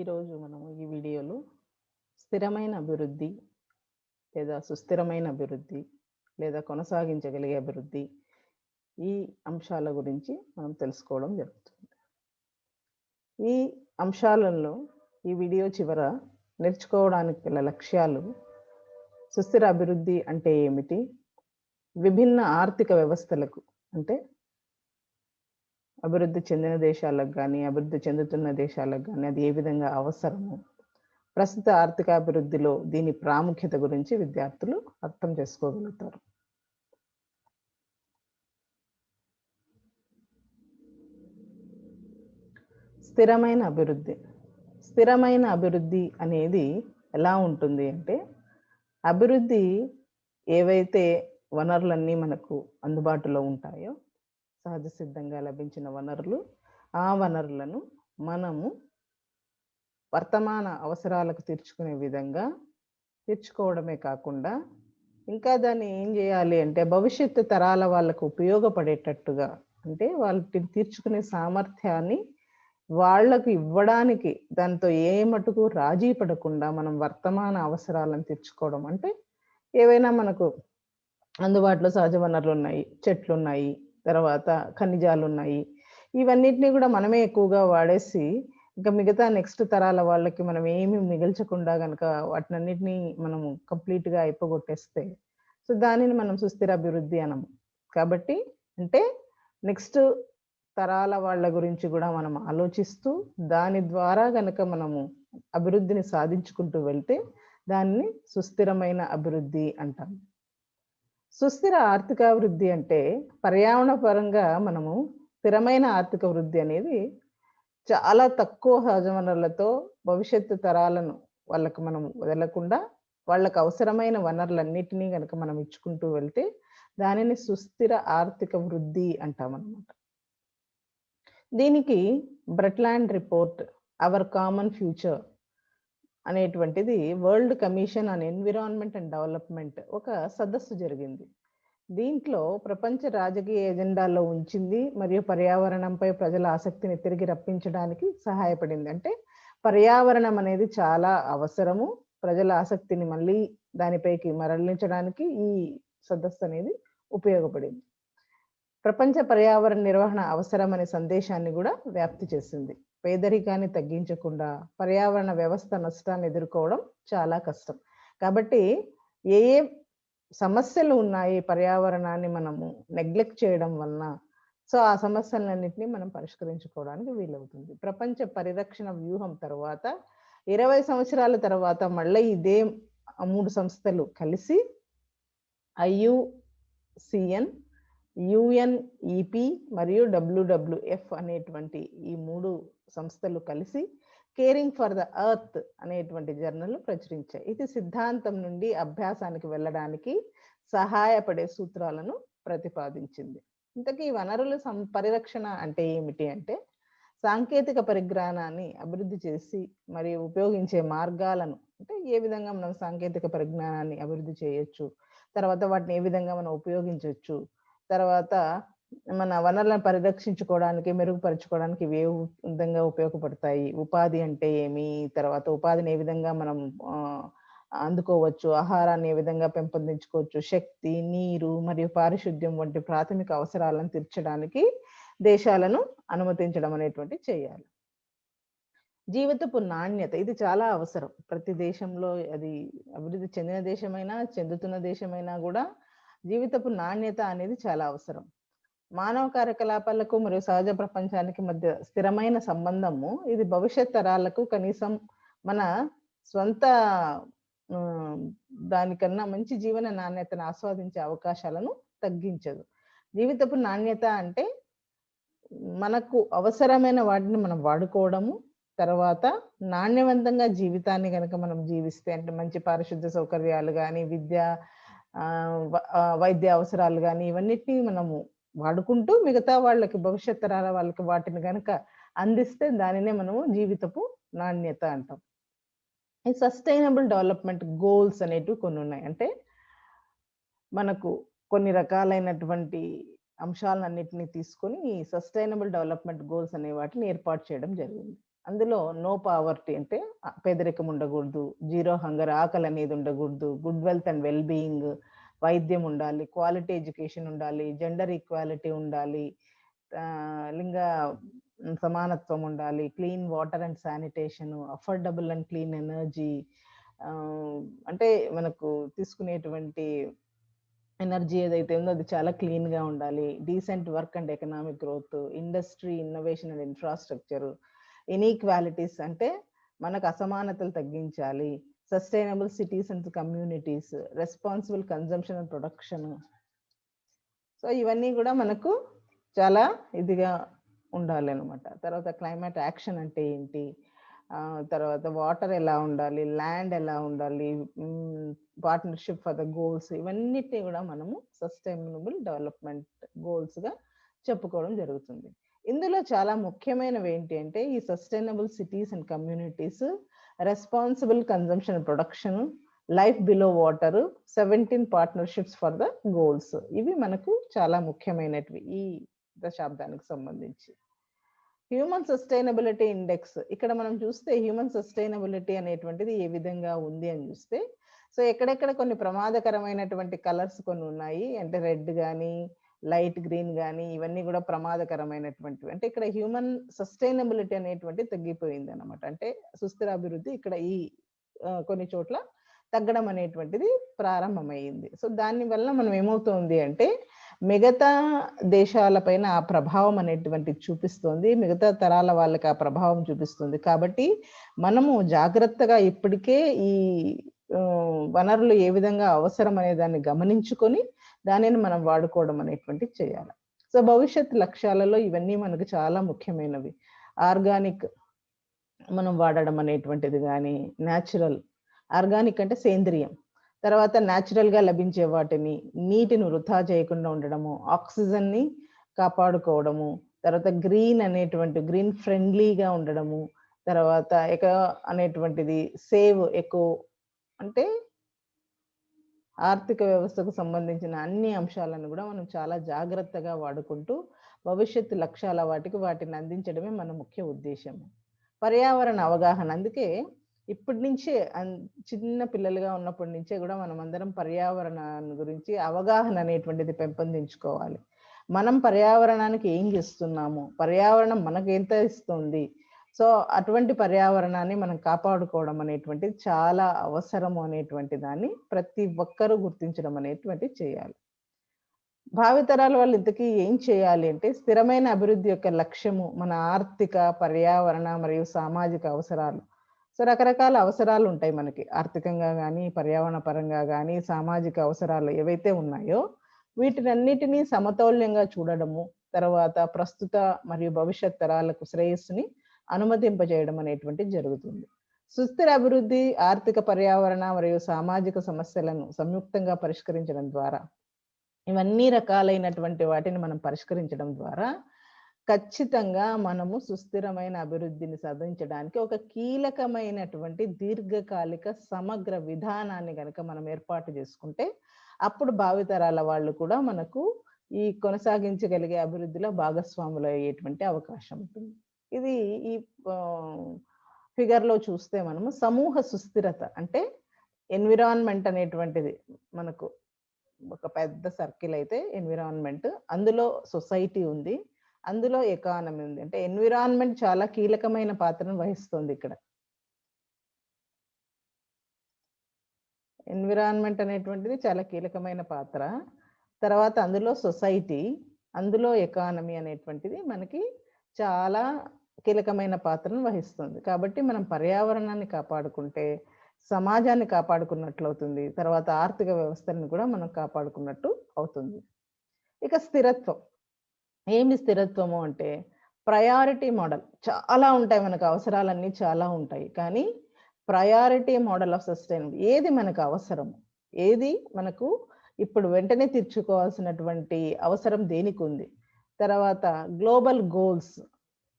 ఈరోజు మనం ఈ వీడియోలో స్థిరమైన అభివృద్ధి లేదా సుస్థిరమైన అభివృద్ధి లేదా కొనసాగించగలిగే అభివృద్ధి ఈ అంశాల గురించి మనం తెలుసుకోవడం జరుగుతుంది. ఈ అంశాలలో ఈ వీడియో చివర నేర్చుకోవడానికి గల లక్ష్యాలు సుస్థిర అభివృద్ధి అంటే ఏమిటి, విభిన్న ఆర్థిక వ్యవస్థలకు అంటే అభివృద్ధి చెందిన దేశాలకు కానీ అభివృద్ధి చెందుతున్న దేశాలకు కానీ అది ఏ విధంగా అవసరము, ప్రస్తుత ఆర్థిక అభివృద్ధిలో దీని ప్రాముఖ్యత గురించి విద్యార్థులు అర్థం చేసుకోగలుగుతారు. స్థిరమైన అభివృద్ధి. స్థిరమైన అభివృద్ధి అనేది ఎలా ఉంటుంది అంటే, అభివృద్ధి ఏవైతే వనరులన్నీ మనకు అందుబాటులో ఉంటాయో, సహజ సిద్ధంగా లభించిన వనరులు, ఆ వనరులను మనము వర్తమాన అవసరాలకు తీర్చుకునే విధంగా తీర్చుకోవడమే కాకుండా ఇంకా దాన్ని ఏం చేయాలి అంటే భవిష్యత్తు తరాల వాళ్ళకు ఉపయోగపడేటట్టుగా, అంటే వాళ్ళని తీర్చుకునే సామర్థ్యాన్ని వాళ్లకు ఇవ్వడానికి దాంతో ఏ మటుకు రాజీ పడకుండా మనం వర్తమాన అవసరాలను తీర్చుకోవడం అంటే, ఏవైనా మనకు అందుబాటులో సహజ వనరులు ఉన్నాయి, చెట్లు ఉన్నాయి, తర్వాత ఖనిజాలు ఉన్నాయి, ఇవన్నిటిని కూడా మనమే ఎక్కువగా వాడేసి ఇంకా మిగతా నెక్స్ట్ తరాల వాళ్ళకి మనం ఏమి మిగల్చకుండా కనుక వాటినన్నిటినీ మనము కంప్లీట్గా అయిపోగొట్టేస్తే సో దానిని మనం సుస్థిర అభివృద్ధి అనము. కాబట్టి అంటే నెక్స్ట్ తరాల వాళ్ళ గురించి కూడా మనం ఆలోచిస్తూ దాని ద్వారా గనక మనము అభివృద్ధిని సాధించుకుంటూ వెళ్తే దాన్ని సుస్థిరమైన అభివృద్ధి అంటాం. సుస్థిర ఆర్థిక అభివృద్ధి అంటే పర్యావరణ పరంగా మనము స్థిరమైన ఆర్థిక వృద్ధి అనేది చాలా తక్కువ సహజ వనరులతో భవిష్యత్తు తరాలను వాళ్ళకు మనం వదలకుండా వాళ్ళకు అవసరమైన వనరులన్నిటినీ కనుక మనం ఇచ్చుకుంటూ వెళ్తే దానిని సుస్థిర ఆర్థిక వృద్ధి అంటామన్నమాట. దీనికి బ్రట్లాండ్ రిపోర్ట్ అవర్ కామన్ ఫ్యూచర్ అనేటువంటిది world commission on environment and development ఒక సదస్సు జరిగింది. దీంట్లో ప్రపంచ రాజకీయ ఎజెండాలో ఉంచింది మరియు పర్యావరణంపై ప్రజల ఆసక్తిని తిరిగి రప్పించడానికి సహాయపడింది. అంటే పర్యావరణం అనేది చాలా అవసరము, ప్రజల ఆసక్తిని మళ్ళీ దానిపైకి మరలించడానికి ఈ సదస్సు అనేది ఉపయోగపడింది. ప్రపంచ పర్యావరణ నిర్వహణ అవసరం అనే సందేశాన్ని కూడా వ్యాప్తి చేసింది. పేదరికాన్ని తగ్గించకుండా పర్యావరణ వ్యవస్థ నష్టాన్ని ఎదుర్కోవడం చాలా కష్టం. కాబట్టి ఏ ఏ సమస్యలు ఉన్నాయి పర్యావరణాన్ని మనము నెగ్లెక్ట్ చేయడం వలన, సో ఆ సమస్యలన్నింటినీ మనం పరిష్కరించుకోవడానికి వీలవుతుంది. ప్రపంచ పరిరక్షణ వ్యూహం తర్వాత 20 సంవత్సరాల తర్వాత మళ్ళీ ఇదే 3 సంస్థలు కలిసి IUCN, UNEP మరియు WWF అనేటువంటి ఈ 3 సంస్థలు కలిసి కేరింగ్ ఫర్ ద ఎర్త్ అనేటువంటి జర్నల్ ప్రచురించాయి. ఇది సిద్ధాంతం నుండి అభ్యాసానికి వెళ్ళడానికి సహాయపడే సూత్రాలను ప్రతిపాదించింది. ఇంతకీ వనరుల పరిరక్షణ అంటే ఏమిటి అంటే, సాంకేతిక పరిజ్ఞానాన్ని అభివృద్ధి చేసి మరియు ఉపయోగించే మార్గాలను, అంటే ఏ విధంగా మనం సాంకేతిక పరిజ్ఞానాన్ని అభివృద్ధి చేయొచ్చు, తర్వాత వాటిని ఏ విధంగా మనం ఉపయోగించవచ్చు, తర్వాత మన వనరులను పరిరక్షించుకోవడానికి మెరుగుపరుచుకోవడానికి ఏ విధంగా ఉపయోగపడతాయి, ఉపాధి అంటే ఏమి, తర్వాత ఉపాధిని ఏ విధంగా మనం అందుకోవచ్చు, ఆహారాన్ని ఏ విధంగా పెంపొందించుకోవచ్చు, శక్తి, నీరు మరియు పారిశుద్ధ్యం వంటి ప్రాథమిక అవసరాలను తీర్చడానికి దేశాలను అనుమతించడం అనేటువంటి చేయాలి. జీవితపు నాణ్యత ఇది చాలా అవసరం. ప్రతి దేశంలో అది అభివృద్ధి చెందిన దేశమైనా చెందుతున్న దేశమైనా కూడా జీవితపు నాణ్యత అనేది చాలా అవసరం. మానవ కార్యకలాపాలకు మరియు సహజ ప్రపంచానికి మధ్య స్థిరమైన సంబంధము ఇది భవిష్యత్ తరాలకు కనీసం మన స్వంత దానికన్నా మంచి జీవన నాణ్యతను ఆస్వాదించే అవకాశాలను తగ్గించదు. జీవితపు నాణ్యత అంటే మనకు అవసరమైన వాటిని మనం వాడుకోవడము, తర్వాత నాణ్యవంతంగా జీవితాన్ని కనుక మనం జీవిస్తే, అంటే మంచి పారిశుద్ధ్య సౌకర్యాలు కానీ, వైద్య అవసరాలు కానీ ఇవన్నిటినీ మనము వాడుకుంటూ మిగతా వాళ్ళకి భవిష్యత్ తరాల వాళ్ళకి వాటిని కనుక అందిస్తే దానినే మనము జీవితపు నాణ్యత అంటాం. ఈ సస్టైనబుల్ డెవలప్మెంట్ గోల్స్ అనేటివి కొన్ని ఉన్నాయి. అంటే మనకు కొన్ని రకాలైనటువంటి అంశాలన్నిటిని తీసుకొని ఈ సస్టైనబుల్ డెవలప్మెంట్ గోల్స్ అనే వాటిని ఏర్పాటు చేయడం జరిగింది. అందులో నో పావర్టీ అంటే పేదరికం ఉండకూడదు, జీరో హంగర్ ఆకలి అనేది ఉండకూడదు, good wealth and well being, వైద్యం ఉండాలి, క్వాలిటీ ఎడ్యుకేషన్ ఉండాలి, జెండర్ ఈక్వాలిటీ ఉండాలి, లింగ సమానత్వం ఉండాలి, clean water and sanitation, affordable and clean energy, అంటే మనకు తీసుకునేటువంటి ఎనర్జీ ఏదైతే ఉందో అది చాలా క్లీన్గా ఉండాలి, decent work and economic growth, industry, innovation and infrastructure, inequalities అంటే మనకు అసమానతలు తగ్గించాలి, sustainable cities and communities, responsible consumption and production. So ఇవన్నీ కూడా మనకు చాలా ఇదిగా ఉండాలి అనమాట. తర్వాత క్లైమేట్ యాక్షన్ అంటే ఏంటి, తర్వాత వాటర్ ఎలా ఉండాలి, ల్యాండ్ ఎలా ఉండాలి, పార్ట్నర్షిప్ ఫర్ ద గోల్స్, ఇవన్నిటిని కూడా మనము సస్టైనబుల్ డెవలప్మెంట్ గోల్స్గా చెప్పుకోవడం జరుగుతుంది. ఇందులో చాలా ముఖ్యమైనవి ఏంటి అంటే ఈ sustainable cities and communities, responsible consumption production, life below water, 17 partnerships for the goals. ఇవి మనకు చాలా ముఖ్యమైనవి ఈ దశాబ్దానికి సంబంధించి. హ్యూమన్ సస్టైనబిలిటీ ఇండెక్స్, ఇక్కడ మనం చూస్తే హ్యూమన్ సస్టైనబిలిటీ అనేటువంటిది ఏ విధంగా ఉంది అని చూస్తే, సో ఎక్కడెక్కడ కొన్ని ప్రమాదకరమైనటువంటి కలర్స్ కొన్ని ఉన్నాయి అంటే రెడ్ కానీ లైట్ గ్రీన్ కానీ ఇవన్నీ కూడా ప్రమాదకరమైనటువంటివి. అంటే ఇక్కడ హ్యూమన్ సస్టైనబిలిటీ అనేటువంటి తగ్గిపోయింది అనమాట. అంటే సుస్థిర అభివృద్ధి ఇక్కడ ఈ కొన్ని చోట్ల తగ్గడం అనేటువంటిది ప్రారంభమైంది. సో దానివల్ల మనం ఏమవుతుంది అంటే మిగతా దేశాలపైన ఆ ప్రభావం అనేటువంటిది చూపిస్తుంది, మిగతా తరాల వాళ్ళకి ఆ ప్రభావం చూపిస్తుంది. కాబట్టి మనము జాగ్రత్తగా ఇప్పటికే ఈ వనరులు ఏ విధంగా అవసరం అనే దాన్ని గమనించుకొని దానిని మనం వాడుకోవడం అనేటువంటిది చేయాలి. సో భవిష్యత్ లక్ష్యాలలో ఇవన్నీ మనకు చాలా ముఖ్యమైనవి. ఆర్గానిక్ మనం వాడడం అనేటువంటిది కానీ, న్యాచురల్, ఆర్గానిక్ అంటే సేంద్రియం, తర్వాత న్యాచురల్గా లభించే వాటిని, నీటిని వృధా చేయకుండా ఉండడము, ఆక్సిజన్ని కాపాడుకోవడము, తర్వాత గ్రీన్ అనేటువంటి గ్రీన్ ఫ్రెండ్లీగా ఉండడము, తర్వాత అనేటువంటిది సేవ్ ఎకో అంటే ఆర్థిక వ్యవస్థకు సంబంధించిన అన్ని అంశాలను కూడా మనం చాలా జాగ్రత్తగా వాడుకుంటూ భవిష్యత్తు లక్ష్యాల వాటిని అందించడమే మన ముఖ్య ఉద్దేశం. పర్యావరణ అవగాహన, అందుకే ఇప్పటి నుంచే చిన్న పిల్లలుగా ఉన్నప్పటి నుంచే కూడా మనం అందరం పర్యావరణాన్ని గురించి అవగాహన అనేటువంటిది పెంపొందించుకోవాలి. మనం పర్యావరణానికి ఏం చేస్తున్నాము, పర్యావరణం మనకు ఎంత ఇస్తుంది, సో అటువంటి పర్యావరణాన్ని మనం కాపాడుకోవడం అనేటువంటిది చాలా అవసరము అనేటువంటి దాన్ని ప్రతి ఒక్కరూ గుర్తించడం అనేటువంటిది చేయాలి. భావితరాల వాళ్ళు ఇంతకీ ఏం చేయాలి అంటే స్థిరమైన అభివృద్ధి యొక్క లక్ష్యము మన ఆర్థిక, పర్యావరణ మరియు సామాజిక అవసరాలు. సో రకరకాల అవసరాలు ఉంటాయి మనకి, ఆర్థికంగా కానీ, పర్యావరణ పరంగా కానీ, సామాజిక అవసరాలు ఏవైతే ఉన్నాయో వీటినన్నిటినీ సమతౌల్యంగా చూడడము, తర్వాత ప్రస్తుత మరియు భవిష్యత్ తరాలకు శ్రేయస్సుని అనుమతింపజేయడం అనేటువంటిది జరుగుతుంది. సుస్థిర అభివృద్ధి ఆర్థిక, పర్యావరణ మరియు సామాజిక సమస్యలను సంయుక్తంగా పరిష్కరించడం ద్వారా, ఇవన్నీ రకాలైనటువంటి వాటిని మనం పరిష్కరించడం ద్వారా ఖచ్చితంగా మనము సుస్థిరమైన అభివృద్ధిని సాధించడానికి ఒక కీలకమైనటువంటి దీర్ఘకాలిక సమగ్ర విధానాన్ని కనుక మనం ఏర్పాటు చేసుకుంటే అప్పుడు భావితరాల వాళ్ళు కూడా మనకు ఈ కొనసాగించగలిగే అభివృద్ధిలో భాగస్వాములు అయ్యేటువంటి అవకాశం ఉంటుంది. ఇది ఈ ఫిగర్లో చూస్తే మనము సమూహ సుస్థిరత అంటే ఎన్విరాన్మెంట్ అనేటువంటిది మనకు ఒక పెద్ద సర్కిల్ అయితే ఎన్విరాన్మెంట్, అందులో సొసైటీ ఉంది, అందులో ఎకానమీ ఉంది. అంటే ఎన్విరాన్మెంట్ చాలా కీలకమైన పాత్రను వహిస్తుంది ఇక్కడ. ఎన్విరాన్మెంట్ అనేటువంటిది చాలా కీలకమైన పాత్ర, తర్వాత అందులో సొసైటీ, అందులో ఎకానమీ అనేటువంటిది మనకి చాలా కీలకమైన పాత్రను వహిస్తుంది. కాబట్టి మనం పర్యావరణాన్ని కాపాడుకుంటే సమాజాన్ని కాపాడుకున్నట్లు అవుతుంది, తర్వాత ఆర్థిక వ్యవస్థను కూడా మనం కాపాడుకున్నట్టు అవుతుంది. ఇక స్థిరత్వం, ఏమి స్థిరత్వము అంటే ప్రయారిటీ మోడల్. చాలా ఉంటాయి మనకు, అవసరాలన్నీ చాలా ఉంటాయి, కానీ ప్రయారిటీ మోడల్ ఆఫ్ సస్టైనబుల్, ఏది మనకు అవసరం, ఏది మనకు ఇప్పుడు వెంటనే తీర్చుకోవాల్సినటువంటి అవసరం దేనికి ఉంది. తర్వాత గ్లోబల్ గోల్స్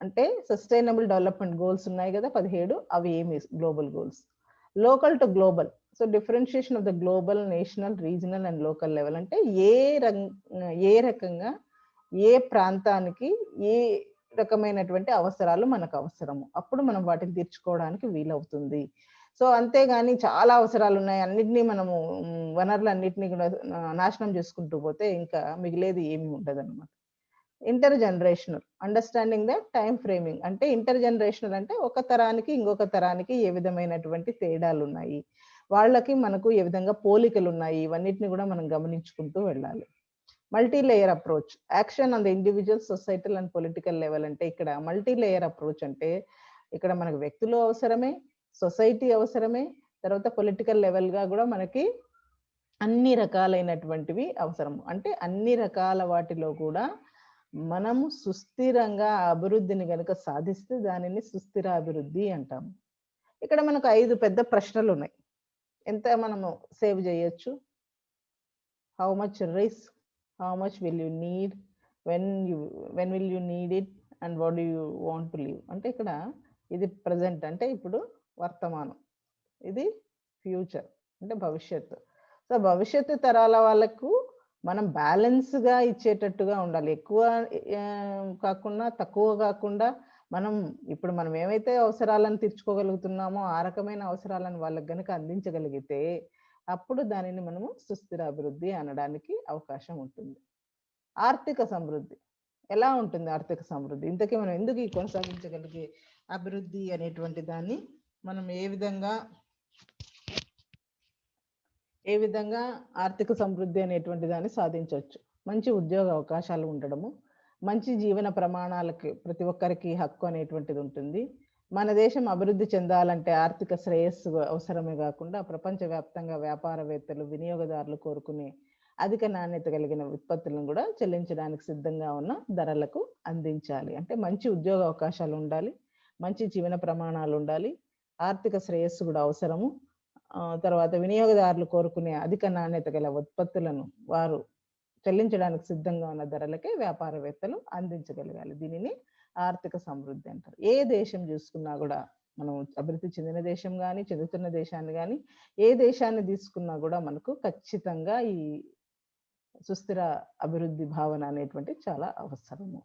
అంటే సస్టైనబుల్ డెవలప్మెంట్ గోల్స్ ఉన్నాయి కదా 17, అవి ఏమి global goals. Local to global, so differentiation of the global, national, regional and local level. అంటే ఏ రకంగా ఏ ప్రాంతానికి ఏ రకమైనటువంటి అవసరాలు మనకు అవసరము. అప్పుడు మనం వాటిని తీర్చుకోవడానికి వీలవుతుంది. సో, అంతేగాని చాలా అవసరాలు ఉన్నాయి. అన్నిటిని మనము వనరులన్నిటిని కూడా నాశనం చేసుకుంటూ పోతే ఇంకా మిగిలేది ఏమి ఉండదనమాట. Inter generational understanding the time framing అంటే ఇంటర్ జనరేషనల్ అంటే ఒక తరానికి ఇంకొక తరానికి ఏ విధమైనటువంటి తేడాలున్నాయి. వాళ్ళకి మనకు ఏ విధంగా పోలికలున్నాయి. ఇవన్నిటిని కూడా మనం గమనించుకుంటూ వెళ్ళాలి. Multi layer approach action on the individual, societal and political level అంటే ఇక్కడ మల్టీ లేయర్ అప్రోచ్ అంటే ఇక్కడ మనకు వ్యక్తులు అవసరమే, సొసైటీ అవసరమే, తర్వాత పొలిటికల్ లెవెల్‌గా కూడా మనకి అన్ని రకాలైనటువంటివి అవసరం. అంటే అన్ని రకాల వాటిలో కూడా మనము సుస్థిరంగా అభివృద్ధిని గనుక సాధిస్తే దానిని సుస్థిర అభివృద్ధి అంటాము. ఇక్కడ మనకు 5 పెద్ద ప్రశ్నలున్నాయి. ఎంత మనము సేవ్ చేయొచ్చు? How much risk? How much will you need? When will you need it? And what do you want to live? అంటే ఇక్కడ ఇది ప్రెజెంట్ అంటే ఇప్పుడు వర్తమానం. ఇది ఫ్యూచర్ అంటే భవిష్యత్తు. సో, భవిష్యత్తు తరాల వాళ్ళకు మనం బ్యాలెన్స్‌గా ఇచ్చేటట్టుగా ఉండాలి. ఎక్కువ కాకుండా, తక్కువ కాకుండా ఇప్పుడు మనం ఏమైతే అవసరాలను తీర్చుకోగలుగుతున్నామో, ఆ రకమైన అవసరాలను వాళ్ళకి గనుక అందించగలిగితే, అప్పుడు దానిని మనము సుస్థిర అభివృద్ధి అనడానికి అవకాశం ఉంటుంది. ఆర్థిక సమృద్ధి. ఎలా ఉంటుంది ఆర్థిక సమృద్ధి? ఇంతకీ మనం ఎందుకు ఈ కొనసాగించగలిగే అభివృద్ధి అనేటువంటి దాన్ని మనం ఏ విధంగా ఆర్థిక సమృద్ధి అనేటువంటి దాన్ని సాధించవచ్చు? మంచి ఉద్యోగ అవకాశాలు ఉండడము, మంచి జీవన ప్రమాణాలకి ప్రతి ఒక్కరికి హక్కు అనేటువంటిది ఉంటుంది. మన దేశం అభివృద్ధి చెందాలంటే ఆర్థిక శ్రేయస్సు అవసరమే కాకుండా ప్రపంచవ్యాప్తంగా వ్యాపారవేత్తలు, వినియోగదారులు కోరుకునే అధిక నాణ్యత కలిగిన ఉత్పత్తులను కూడా చెల్లించడానికి సిద్ధంగా ఉన్న ధరలకు అందించాలి. అంటే మంచి ఉద్యోగ అవకాశాలు ఉండాలి, మంచి జీవన ప్రమాణాలు ఉండాలి, ఆర్థిక శ్రేయస్సు కూడా అవసరము. తర్వాత వినియోగదారులు కోరుకునే అధిక నాణ్యత గల ఉత్పత్తులను వారు చెల్లించడానికి సిద్ధంగా ఉన్న ధరలకే వ్యాపారవేత్తలు అందించగలగాలి. దీనిని ఆర్థిక సమృద్ధి అంటారు. ఏ దేశం చూసుకున్నా కూడా మనం అభివృద్ధి చెందిన దేశం కానీ, చెందుతున్న దేశాన్ని కానీ, ఏ దేశాన్ని తీసుకున్నా కూడా మనకు ఖచ్చితంగా ఈ సుస్థిర అభివృద్ధి భావన అనేటువంటి చాలా అవసరము.